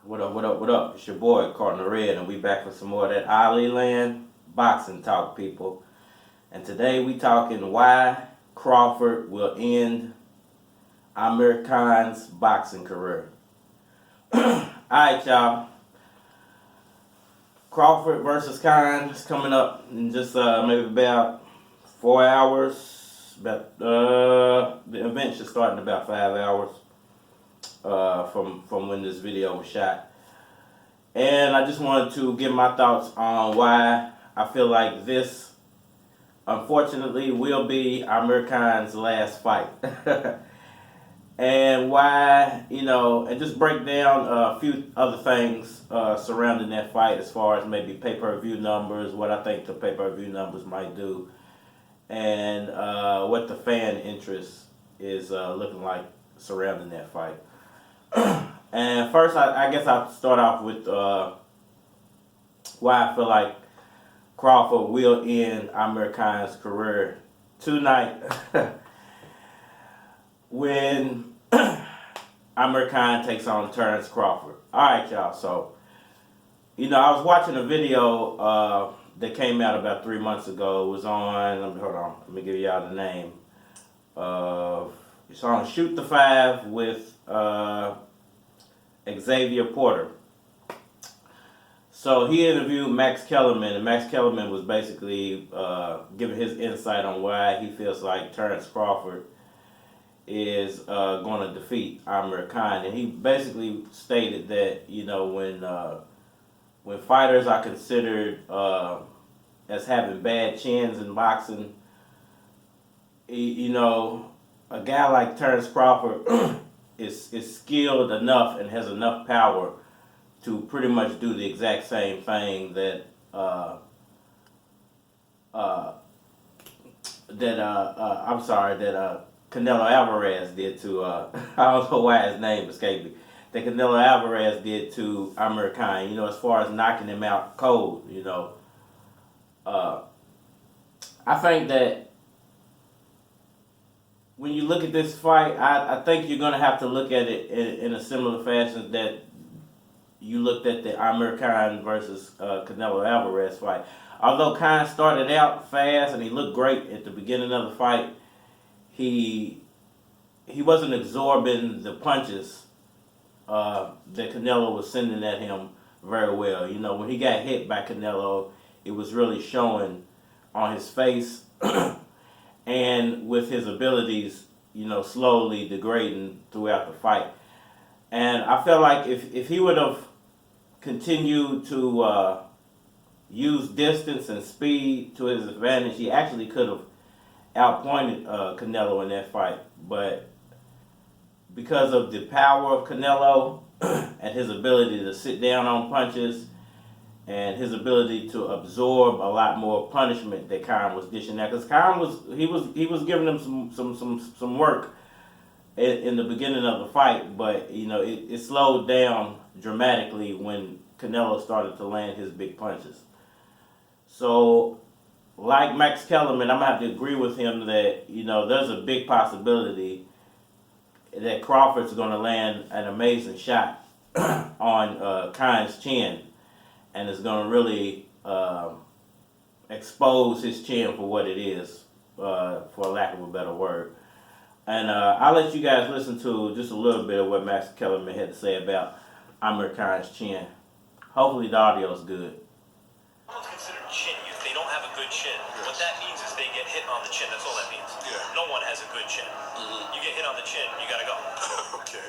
What up, what up, what up? It's your boy, Cardinal Red, and we back for some more of that Ali Land boxing talk, people. And today we talking why Crawford will end Amir Khan's boxing career. Alright, y'all. Crawford versus Khan is coming up in just maybe about 4 hours. The event should start in about 5 hours. From when this video was shot. And I just wanted to give my thoughts on why I feel like this, unfortunately, will be Amir Khan's last fight. And why, and just break down a few other things surrounding that fight as far as maybe pay-per-view numbers, what I think the pay-per-view numbers might do, and what the fan interest is looking like surrounding that fight. And first, I guess I'll start off with why I feel like Crawford will end Amir Khan's career tonight when Amir Khan takes on Terence Crawford. Alright, y'all. So, I was watching a video that came out about 3 months ago. It was on, let me give y'all the name. It's on Shoot the Five with Xavier Porter. So he interviewed Max Kellerman, and Max Kellerman was basically giving his insight on why he feels like Terence Crawford is going to defeat Amir Khan. And he basically stated that, when fighters are considered as having bad chins in boxing, a guy like Terence Crawford is skilled enough and has enough power to pretty much do the exact same thing that Canelo Alvarez did to I don't know why his name escaped me. That Canelo Alvarez did to Amir Khan. As far as knocking him out cold. I think that when you look at this fight, I think you're going to have to look at it in a similar fashion that you looked at the Amir Khan versus Canelo Alvarez fight. Although Khan started out fast and he looked great at the beginning of the fight, he wasn't absorbing the punches that Canelo was sending at him very well. When he got hit by Canelo, it was really showing on his face. And with his abilities, slowly degrading throughout the fight. And I felt like if he would have continued to use distance and speed to his advantage, he actually could have outpointed Canelo in that fight. But because of the power of Canelo and his ability to sit down on punches and his ability to absorb a lot more punishment that Khan was dishing out, because Khan was giving him some work in the beginning of the fight, but it slowed down dramatically when Canelo started to land his big punches. So, like Max Kellerman, I'm gonna have to agree with him that there's a big possibility that Crawford's gonna land an amazing shot on Khan's chin. And it's going to really expose his chin for what it is, for lack of a better word. And I'll let you guys listen to just a little bit of what Max Kellerman had to say about Amir Khan's chin. Hopefully the audio is good. It's considered chin youth. They don't have a good chin. Yes. What that means is they get hit on the chin. That's all that means. Yeah. No one has a good chin. Mm-hmm. You get hit on the chin, you got to go. Okay.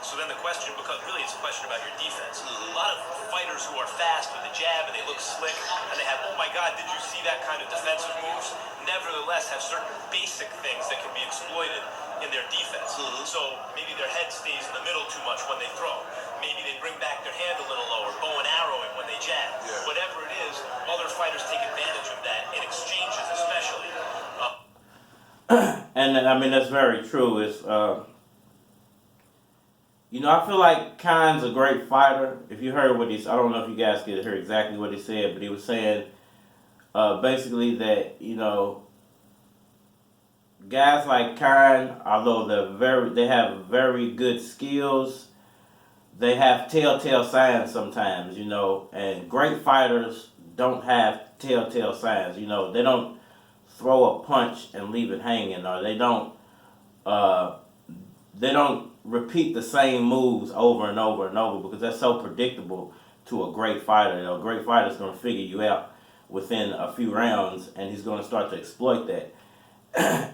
So then the question, because really it's a question about your defense. Mm-hmm. A lot of fighters who are fast with a jab and they look slick and they have, oh my God, did you see that kind of defensive moves? Nevertheless have certain basic things that can be exploited in their defense. Mm-hmm. So maybe their head stays in the middle too much when they throw. Maybe they bring back their hand a little lower, bow and arrowing when they jab. Yeah. Whatever it is, other fighters take advantage of that in exchanges especially. And I mean, that's very true. It's I feel like Khan's a great fighter. If you heard what I don't know if you guys could hear exactly what he said, but he was saying basically that, guys like Khan, although they have very good skills, they have telltale signs sometimes, you know, and great fighters don't have telltale signs. You know, they don't throw a punch and leave it hanging, or uh, they don't repeat the same moves over and over and over, because that's so predictable to a great fighter. You know, a great fighter is going to figure you out within a few rounds, and he's going to start to exploit that.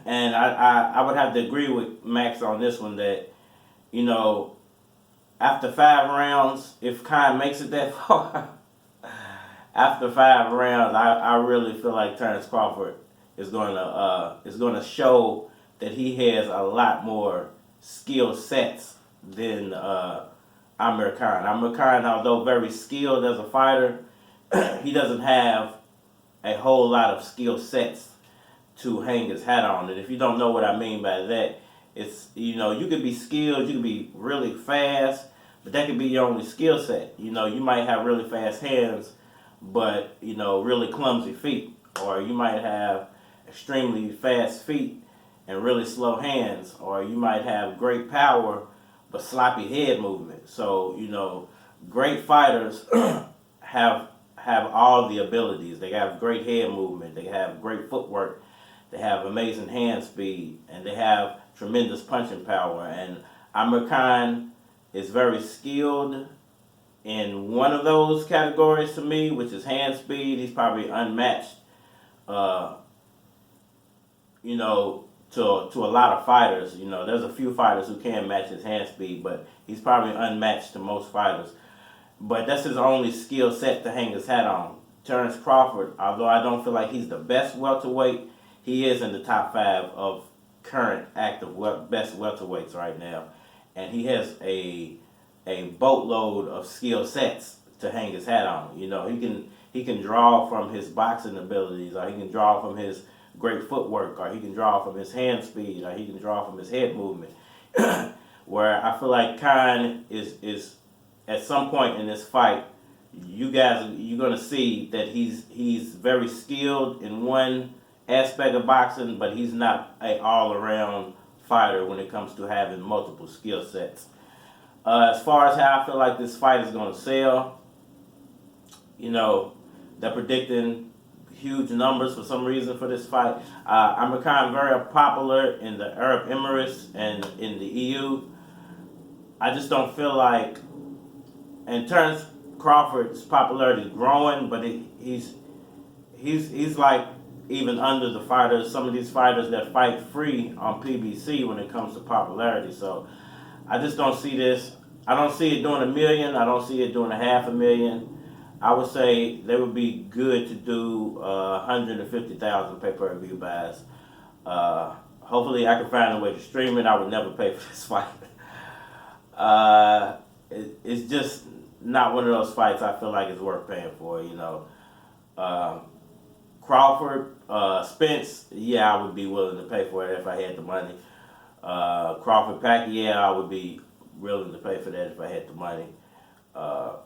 And I would have to agree with Max on this one that, you know, after 5 rounds, if Khan makes it that far, after 5 rounds, I really feel like Terence Crawford is going to show that he has a lot more skill sets than Amir Khan. Amir Khan, although very skilled as a fighter, he doesn't have a whole lot of skill sets to hang his hat on. And if you don't know what I mean by that, it's, you know, you could be skilled, you could be really fast, but that could be your only skill set. You know, you might have really fast hands, but, you know, really clumsy feet. Or you might have extremely fast feet and really slow hands. Or you might have great power, but sloppy head movement. So, you know, great fighters have all the abilities. They have great head movement, they have great footwork, they have amazing hand speed, and they have tremendous punching power. And Amir Khan is very skilled in one of those categories to me, which is hand speed. He's probably unmatched, you know, to a lot of fighters. You know, there's a few fighters who can match his hand speed, but he's probably unmatched to most fighters. But that's his only skill set to hang his hat on. Terence Crawford, although I don't feel like he's the best welterweight, he is in the top 5 of current active best welterweights right now. And he has a boatload of skill sets to hang his hat on. You know, he can draw from his boxing abilities, or he can draw from his great footwork, or he can draw from his hand speed, or he can draw from his head movement. Where I feel like Khan is at some point in this fight, you're gonna see that he's very skilled in one aspect of boxing, but he's not an all-around fighter when it comes to having multiple skill sets. As far as how I feel like this fight is going to sell, you know, they're predicting huge numbers for some reason for this fight. Amir Khan very popular in the Arab Emirates and in the EU. I just don't feel like, and Terence Crawford's popularity is growing, but he's like even under the fighters, some of these fighters that fight free on PBC when it comes to popularity. So I just don't see this. I don't see it doing 1 million. I don't see it doing 500,000. I would say they would be good to do 150,000 pay-per-view buys. Hopefully I can find a way to stream it. I would never pay for this fight. It's just not one of those fights I feel like it's worth paying for, you know. Crawford, Spence, yeah, I would be willing to pay for it if I had the money. Crawford, Pacquiao, I would be willing to pay for that if I had the money.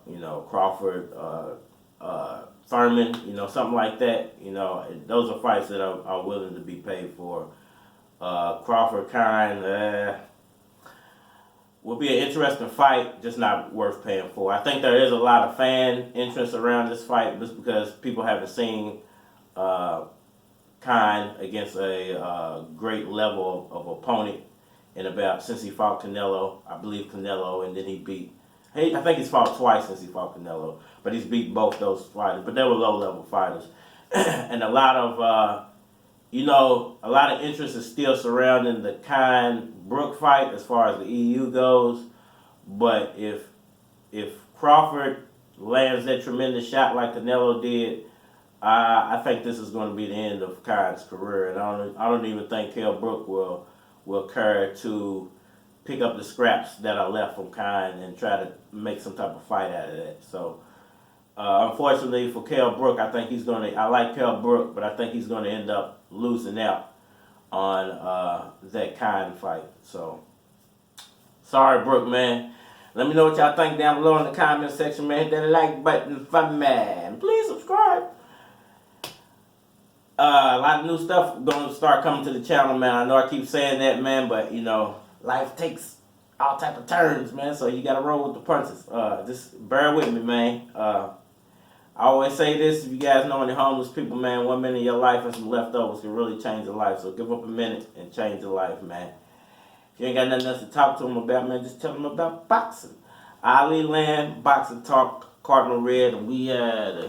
You know, Crawford, Thurman, you know, something like that. You know, those are fights that are willing to be paid for. Crawford, Khan, will be an interesting fight, just not worth paying for. I think there is a lot of fan interest around this fight just because people haven't seen Khan against a great level of opponent since he fought Canelo. I believe Canelo, and then he beat. I think he's fought twice since he fought Canelo, but he's beat both those fighters. But they were low-level fighters, and a lot of interest is still surrounding the Khan-Brook fight as far as the EU goes. But if Crawford lands that tremendous shot like Canelo did, I think this is going to be the end of Khan's career, and I don't even think Kell Brook will care to pick up the scraps that are left from Khan and try to make some type of fight out of that. So, unfortunately for Kell Brook, I like Kell Brook, but I think he's going to end up losing out on that Khan fight. So, sorry, Brook, man. Let me know what y'all think down below in the comment section, man. Hit that like button for me. Please subscribe. A lot of new stuff going to start coming to the channel, man. I know I keep saying that, man, but, you know, life takes all type of turns, man. So you gotta roll with the punches. Just bear with me, man. I always say this, if you guys know any homeless people, man, 1 minute of your life and some leftovers can really change your life. So give up a minute and change your life, man. If you ain't got nothing else to talk to them about, man, just tell them about boxing. Ali Land, Boxing Talk, Cardinal Red, and we